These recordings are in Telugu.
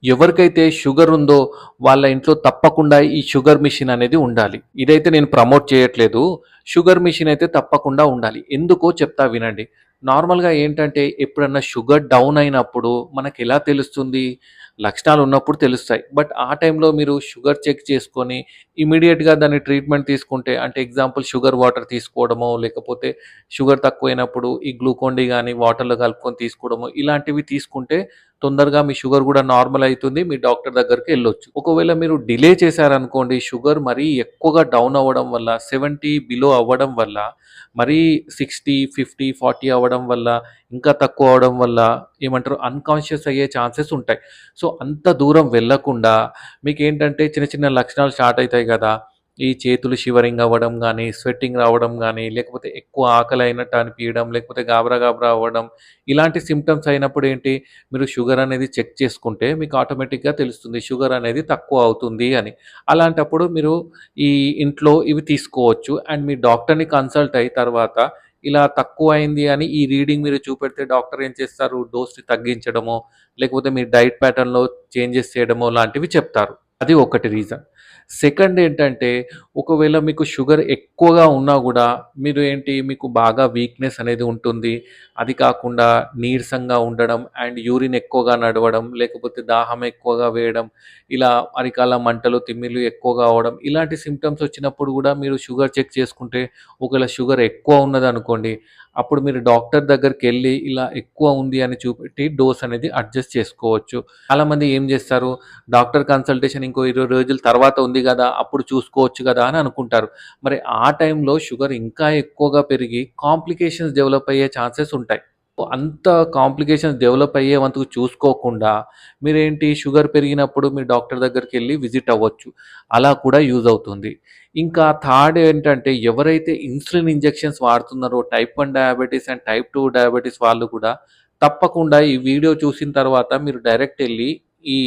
ఎవరికైతే షుగర్ ఉందో వాళ్ళ ఇంట్లో తప్పకుండా ఈ షుగర్ మిషన్ అనేది ఉండాలి. ఇదైతే నేను ప్రమోట్ చేయట్లేదు. షుగర్ మిషన్ అయితే తప్పకుండా ఉండాలి. ఎందుకో చెప్తా వినండి. నార్మల్‌గా ఏంటంటే ఎప్పుడన్నా షుగర్ డౌన్ అయినప్పుడు మనకెలా తెలుస్తుంది? లక్షణాలు ఉన్నప్పుడు తెలుస్తాయి. బట్ ఆ టైంలో మీరు షుగర్ చెక్ చేసుకొని ఇమ్మీడియేట్‌గా దాన్ని ట్రీట్మెంట్ తీసుకుంటే అంటే ఎగ్జాంపుల్ షుగర్ వాటర్ తీసుకోవడమో, లేకపోతే షుగర్ తక్కువైనప్పుడు ఈ గ్లూకోన్ డి గాని వాటర్‌లో కలుపుకొని తీసుకోవడమో ఇలాంటివి తీసుకుంటే తొందరగా మీ షుగర్ గూడా నార్మల్ అయితుంది. మీ డాక్టర్ దగ్గరికెళ్ళొచ్చు. ఒకవేళ మీరు డిలే చేశారనుకోండి, షుగర్ మరీ ఎక్కువగా డౌన్ అవ్వడం వల్ల 70 బిలో అవ్వడం వల్ల, మరీ 60, 50, 40 అవ్వడం వల్ల, ఇంకా తక్కువ అవ్వడం వల్ల ఏమంటారు అన్‌కాన్షియస్ అయ్యే ఛాన్సెస్ ఉంటాయి. సో, అంత దూరం వెళ్ళకుండా మీకేంటంటే చిన్న చిన్న లక్షణాలు స్టార్ట్ అయితాయి గదా! ఈ చేతులు షివరింగ్ అవ్వడం గానీ, స్వెట్టింగ్ రావడం గానీ, లేకపోతే ఎక్కువ ఆకలి అయినట్టు అనిపియడం, లేకపోతే గాబరా గాబరా అవ్వడం, ఇలాంటి సింప్టమ్స్ అయినప్పుడు ఏంటి మీరు షుగర్ అనేది చెక్ చేసుకుంటే మీకు ఆటోమేటిక్‌గా తెలుస్తుంది. షుగర్ అనేది తక్కువ అవుతుంది అని. అలాంటప్పుడు మీరు ఈ ఇంట్లో ఇవి తీసుకోవచ్చు. అండ్ మీ డాక్టర్‌ని కన్సల్ట్ అయ్యి తర్వాత ఇలా తక్కువయింది అని ఈ రీడింగ్ మీరు చూపెడితే డాక్టర్ ఏం చేస్తారు? డోస్‌ని తగ్గించడమో, లేకపోతే మీ డైట్ ప్యాటర్న్‌లో చేంజెస్ చేయడమో లాంటివి చెప్తారు. అది ఒకటి రీజన్. సెకండ్ ఏంటంటే ఒకవేళ మీకు షుగర్ ఎక్కువగా ఉన్నా గూడా మీరు ఏంటి మీకు బాగా వీక్‌నెస్ అనేది ఉంటుంది. అది కాకుండా నీరసంగా ఉండడం అండ్ యూరిన్ ఎక్కువగా నడవడం, లేకపోతే దాహం ఎక్కువగా వేయడం, ఇలా అరికాల మంటలు, తిమ్మిర్లు ఎక్కువగా అవ్వడం, ఇలాంటి సింప్టమ్స్ వచ్చినప్పుడు గూడా మీరు షుగర్ చెక్ చేసుకుంటే ఒకవేళ షుగర్ ఎక్కువ ఉన్నదనుకోండి, అప్పుడు మీరు డాక్టర్ దగ్గరికెళ్ళి ఇలా ఎక్కువ ఉంది అని చూపెట్టి డోస్ అనేది అడ్జస్ట్ చేసుకోవచ్చు. చాలామంది ఏం జేస్తారు, డాక్టర్ కన్సల్టేషన్ ఇంకో 20 రోజుల తర్వాత ఉంది గదా! అప్పుడు చూసుకోవచ్చు గదా! అని అనుకుంటారు. మరి ఆ టైంలో షుగర్ ఇంకా ఎక్కువగా పెరిగి కాంప్లికేషన్స్ డెవలప్ అయ్యే ఛాన్సెస్ ఉంటాయి. అంత కాంప్లికేషన్స్ డెవలప్ అయ్యేవంతుకు చూసుకోకుండా మీరేంటి షుగర్ పెరిగినప్పుడు మీ డాక్టర్ దగ్గరికెళ్లి విజిట్ అవ్వచ్చు. అలా కూడా యూజ్ అవుతుంది. ఇంకా థర్డ్ ఏంటంటే ఎవరైతే ఇన్సులిన్ ఇంజెక్షన్స్ వాడుతున్నారో type 1 diabetes and type 2 diabetes వాళ్ళు కూడా తప్పకుండా ఈ వీడియో చూసిన తర్వాత మీరు డైరెక్ట్ ఎళ్లి ఈ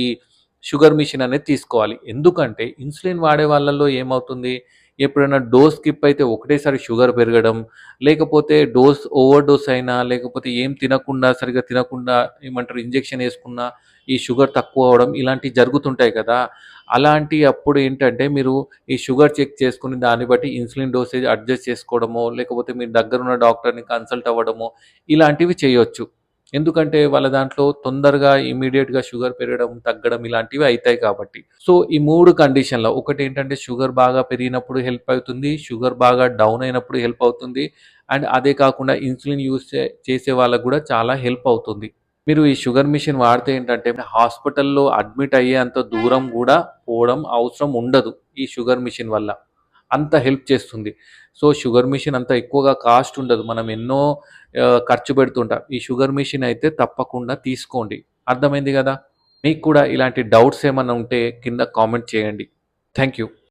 షుగర్ మిషన్ అనేది తీసుకోవాలి. ఎందుకంటే ఇన్సులిన్ వాడే వాళ్ళలో ఏమవుతుంది ఎప్పుడైనా డోస్ స్కిప్ అయితే ఒకటేసారి షుగర్ పెరగడం, లేకపోతే డోస్ ఓవర్ డోస్ అయినా, లేకపోతే ఏం తినకుండా, సరిగ్గా తినకుండా ఏమంటారు ఇంజెక్షన్ ఏసుకున్నా ఈ షుగర్ తక్కువ అవ్వడం ఇలాంటివి జరుగుతుంటాయి కదా! అలాంటి అప్పుడు ఏంటంటే మీరు ఈ షుగర్ చెక్ చేసుకొని దాన్ని బట్టి ఇన్సులిన్ డోసేజ్ అడ్జస్ట్ చేసుకోవడమో, లేకపోతే మీ దగ్గరున్న డాక్టర్‌ని కన్సల్ట్ అవ్వడమో ఇలాంటివి చేయొచ్చు. ఎందుకంటే వాళ్ళ దాంట్లో తొందరగా ఇమ్మీడియేట్‌గా షుగర్ పెరగడం, తగ్గడం ఇలాంటివి అయితాయి కాబట్టి. సో, ఈ 3 కండిషన్‌లో ఒకటేంటంటే షుగర్ బాగా పెరిగినప్పుడు హెల్ప్ అవుతుంది. షుగర్ బాగా డౌన్ అయినప్పుడు హెల్ప్ అవుతుంది. అండ్ అదే కాకుండా ఇన్సులిన్ యూజ్ చేసే వాళ్ళకి గూడా చాలా హెల్ప్ అవుతుంది. మీరు ఈ షుగర్ మెషిన్ వాడితే ఏంటంటే హాస్పిటల్‌లో అడ్మిట్ అయ్యేంత దూరం గూడా పోవడం అవసరం ఉండదు. ఈ షుగర్ మెషిన్ వల్ల. అంత హెల్ప్ చేస్తుంది. సో, షుగర్ మెషిన్ అంత ఎక్కువగా కాస్ట్ ఉండదు. మనం ఎన్నో ఖర్చు పెడుతుంటాం. ఈ షుగర్ మెషిన్ అయితే తప్పకుండా తీసుకోండి. అర్థమైంది గదా! మీకు కూడా ఇలాంటి డౌట్స్ ఏమన్నా ఉంటే కింద కామెంట్ చేయండి. Thank you.